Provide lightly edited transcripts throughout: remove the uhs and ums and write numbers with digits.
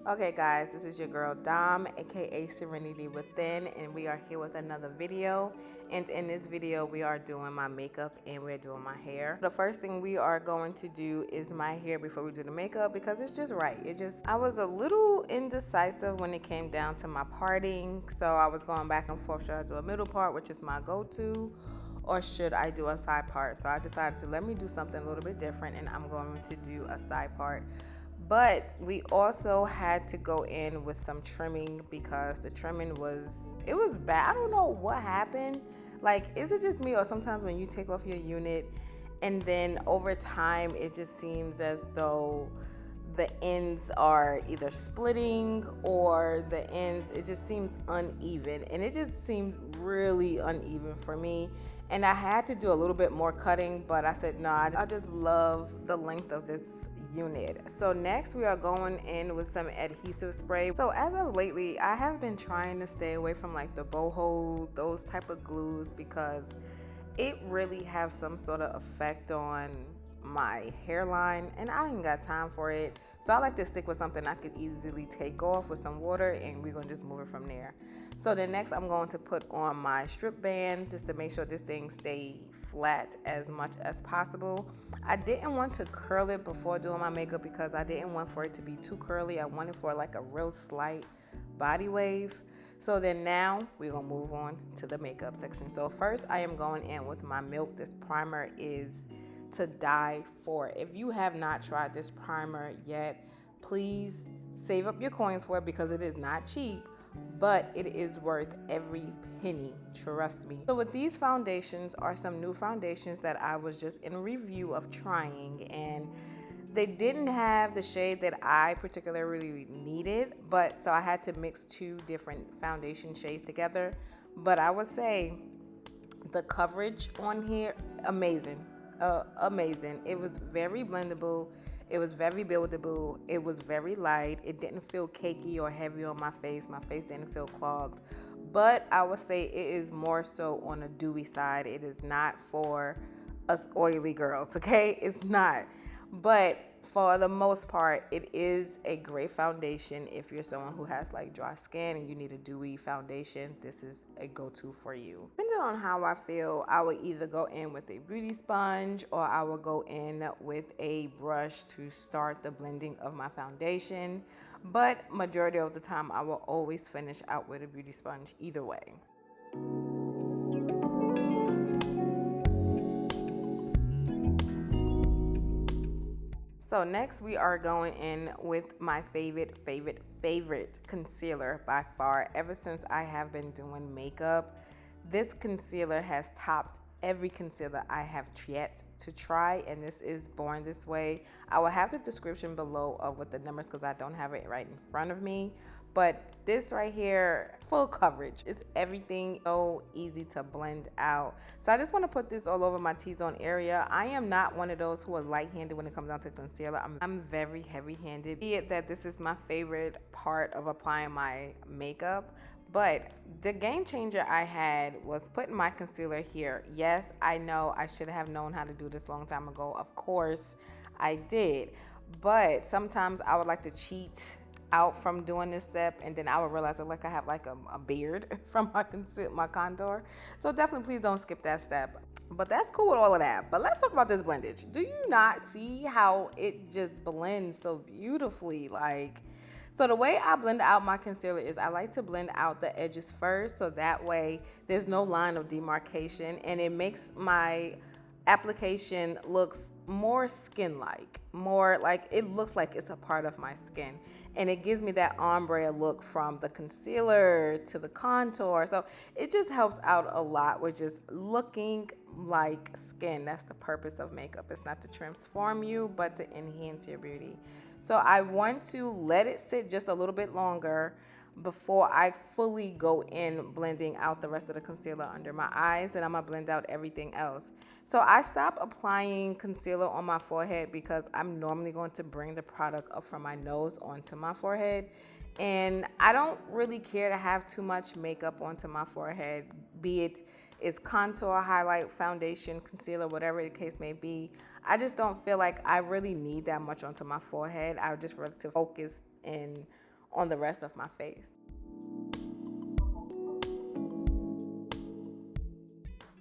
Okay guys, this is your girl Dom, aka Serenity Within, and we are here with another video. And in this video we are doing my makeup and we're doing my hair. The first thing we are going to do is my hair before we do the makeup, because it's just right. I was a little indecisive when it came down to my parting, so I was going back and forth. Should I do a middle part, which is my go-to, or should I do a side part? So I decided to let me do something a little bit different, and I'm going to do a side part. But we also had to go in with some trimming because the trimming was bad. I don't know what happened. Like, is it just me, or sometimes when you take off your unit and then over time it just seems as though the ends are either splitting, or the ends, it just seems uneven, and it just seemed really uneven for me. And I had to do a little bit more cutting, but I said no, I just love the length of this unit. So next we are going in with some adhesive spray. So as of lately, I have been trying to stay away from like the boho, those type of glues, because it really have some sort of effect on my hairline, and I ain't got time for it. So I like to stick with something I could easily take off with some water, and we're gonna just move it from there. So then next I'm going to put on my strip band just to make sure this thing stay flat as much as possible. I didn't want to curl it before doing my makeup because I didn't want for it to be too curly. I wanted for like a real slight body wave. So then now we're gonna move on to the makeup section. So first I am going in with my Milk. This primer is to die for. If you have not tried this primer yet, please save up your coins for it, because it is not cheap, but it is worth every penny, trust me. So with these foundations are some new foundations that I was just in review of trying, and they didn't have the shade that I particularly needed, but so I had to mix two different foundation shades together. But I would say the coverage on here, amazing. Amazing. It was very blendable, it was very buildable, it was very light, it didn't feel cakey or heavy on my face didn't feel clogged. But I would say it is more so on a dewy side. It is not for us oily girls, okay? It's not. But for the most part, it is a great foundation. If you're someone who has like dry skin and you need a dewy foundation, this is a go-to for you. Depending on how I feel, I would either go in with a beauty sponge, or I will go in with a brush to start the blending of my foundation. But majority of the time, I will always finish out with a beauty sponge either way. So next we are going in with my favorite concealer by far. Ever since I have been doing makeup, this concealer has topped every concealer I have yet to try, and this is Born This Way. I will have the description below of what the numbers, because I don't have it right in front of me. But this right here, full coverage. It's everything, so easy to blend out. So I just want to put this all over my T-zone area. I am not one of those who are light-handed when it comes down to concealer. I'm very heavy-handed. Be it that this is my favorite part of applying my makeup. But the game changer I had was putting my concealer here. Yes, I know I should have known how to do this a long time ago. Of course, I did. But sometimes I would like to cheat out from doing this step, and then I would realize that like I have like a beard from my contour. So definitely please don't skip that step. But that's cool with all of that. But let's talk about this blendage. Do you not see how it just blends so beautifully? Like, so the way I blend out my concealer is I like to blend out the edges first, so that way there's no line of demarcation, and it makes my application looks more skin-like, more like it looks like it's a part of my skin, and it gives me that ombre look from the concealer to the contour. So it just helps out a lot with just looking like skin. That's the purpose of makeup. It's not to transform you, but to enhance your beauty. So I want to let it sit just a little bit longer before I fully go in blending out the rest of the concealer under my eyes, and I'm gonna blend out everything else. So I stopped applying concealer on my forehead because I'm normally going to bring the product up from my nose onto my forehead, and I don't really care to have too much makeup onto my forehead, be it it's contour, highlight, foundation, concealer, whatever the case may be. I just don't feel like I really need that much onto my forehead. I just really to focus in on the rest of my face.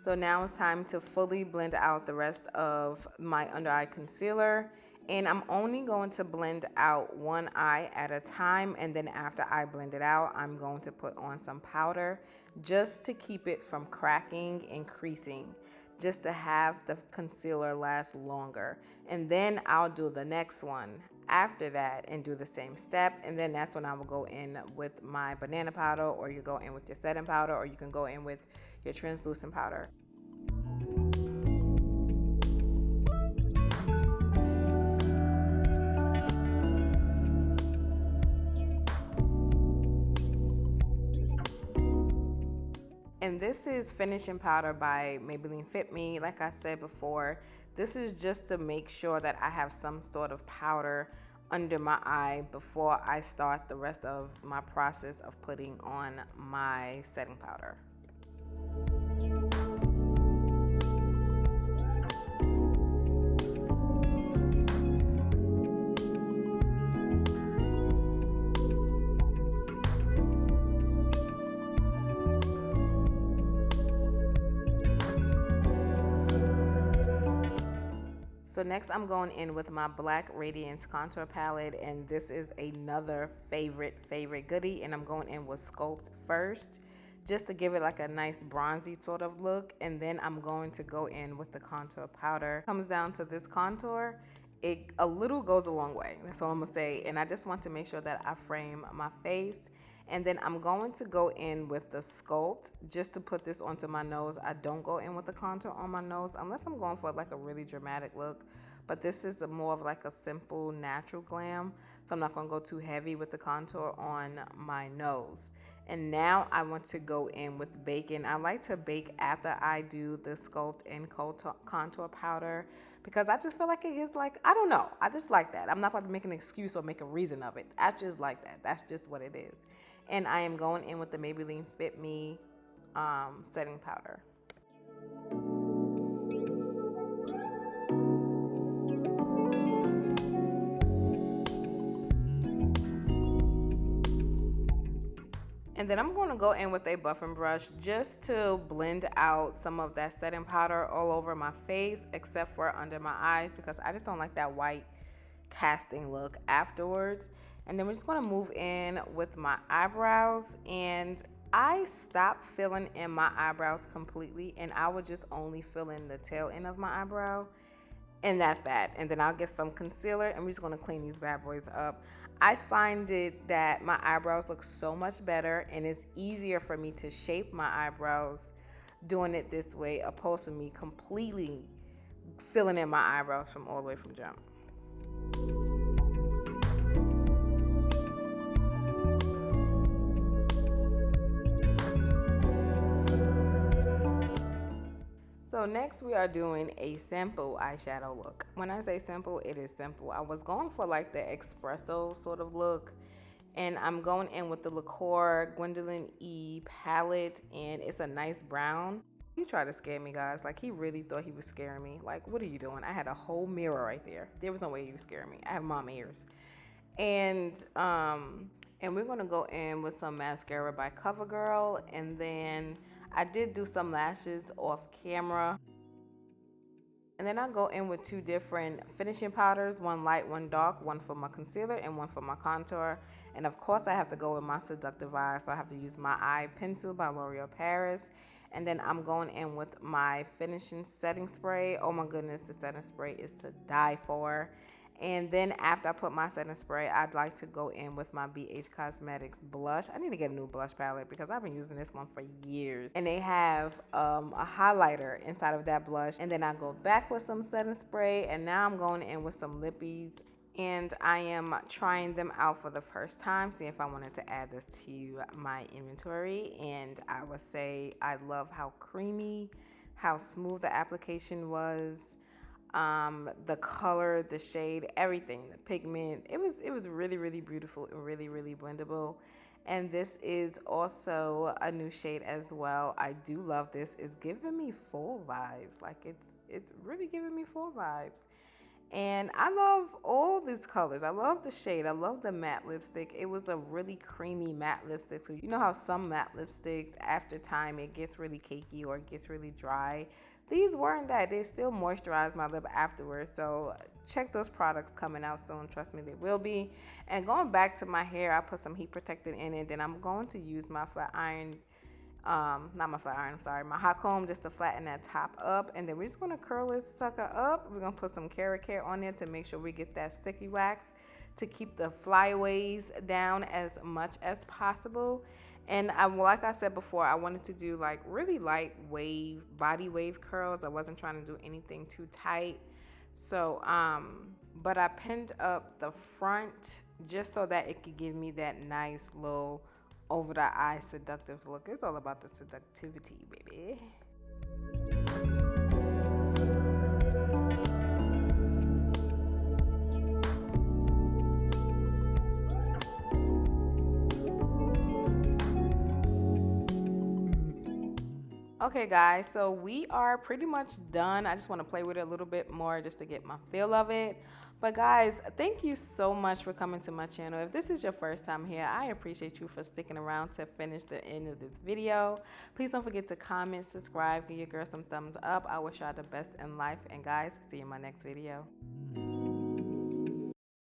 So now it's time to fully blend out the rest of my under eye concealer. And I'm only going to blend out one eye at a time. And then after I blend it out, I'm going to put on some powder just to keep it from cracking and creasing, just to have the concealer last longer. And then I'll do the next one after that and do the same step. And then that's when I will go in with my banana powder, or you go in with your setting powder, or you can go in with your translucent powder. And this is finishing powder by Maybelline Fit Me. Like I said before, this is just to make sure that I have some sort of powder under my eye before I start the rest of my process of putting on my setting powder. So next I'm going in with my black Radiance contour palette, and this is another favorite goodie, and I'm going in with Sculpt first just to give it like a nice bronzy sort of look, and then I'm going to go in with the contour powder. Comes down to this contour, it a little goes a long way, that's all I'm gonna say, and I just want to make sure that I frame my face. And then I'm going to go in with the Sculpt just to put this onto my nose. I don't go in with the contour on my nose unless I'm going for like a really dramatic look. But this is more of like a simple natural glam. So I'm not going to go too heavy with the contour on my nose. And now I want to go in with baking. I like to bake after I do the Sculpt and contour powder, because I just feel like it is like, I don't know. I just like that. I'm not about to make an excuse or make a reason of it. I just like that. That's just what it is. And I am going in with the Maybelline Fit Me setting powder. And then I'm going to go in with a buffing brush just to blend out some of that setting powder all over my face, except for under my eyes, because I just don't like that white casting look afterwards. And then we're just going to move in with my eyebrows, and I stopped filling in my eyebrows completely, and I would just only fill in the tail end of my eyebrow, and that's that. And then I'll get some concealer, and we're just going to clean these bad boys up. I find it that my eyebrows look so much better, and it's easier for me to shape my eyebrows doing it this way, opposed to me completely filling in my eyebrows from all the way from jump. So next we are doing a simple eyeshadow look. When I say simple, it is simple. I was going for like the espresso sort of look, and I'm going in with the Liqueur Gwendolyn E palette, and it's a nice brown. He tried to scare me, guys. Like, he really thought he was scaring me. Like, what are you doing? I had a whole mirror right there. There was no way he was scaring me. I have mom ears. And we're gonna go in with some mascara by CoverGirl, and then I did do some lashes off camera. And then I'll go in with two different finishing powders, one light, one dark, one for my concealer and one for my contour. And of course I have to go with my Seductive Eye, so I have to use my eye pencil by L'Oreal Paris. And then I'm going in with my finishing setting spray. Oh my goodness, the setting spray is to die for. And then after I put my setting spray, I'd like to go in with my BH Cosmetics blush. I need to get a new blush palette because I've been using this one for years. And they have a highlighter inside of that blush. And then I go back with some setting spray. And now I'm going in with some lippies. And I am trying them out for the first time, see if I wanted to add this to my inventory. And I would say I love how creamy, how smooth the application was. The color, the shade, everything, the pigment, it was really beautiful and really blendable. And this is also a new shade as well. I do love this. It's giving me fall vibes. Like, it's really giving me fall vibes. And I love all these colors. I love the shade. I love the matte lipstick. It was a really creamy matte lipstick. So you know how some matte lipsticks, after time, it gets really cakey or it gets really dry. These weren't that. They still moisturize my lip afterwards. So check those products coming out soon. Trust me, they will be. And going back to my hair, I put some heat protectant in it. Then I'm going to use my flat iron, not my flat iron, I'm sorry, my hot comb, just to flatten that top up. And then we're just gonna curl this sucker up. We're gonna put some Kera care on there to make sure we get that sticky wax to keep the flyaways down as much as possible. And like I said before, I wanted to do like really light wave, body wave curls. I wasn't trying to do anything too tight. So, but I pinned up the front just so that it could give me that nice little over the eye seductive look. It's all about the seductivity, baby. Okay guys, so we are pretty much done. I just want to play with it a little bit more just to get my feel of it. But guys, thank you so much for coming to my channel. If this is your first time here, I appreciate you for sticking around to finish the end of this video. Please don't forget to comment, subscribe, give your girl some thumbs up. I wish y'all the best in life. And guys, see you in my next video.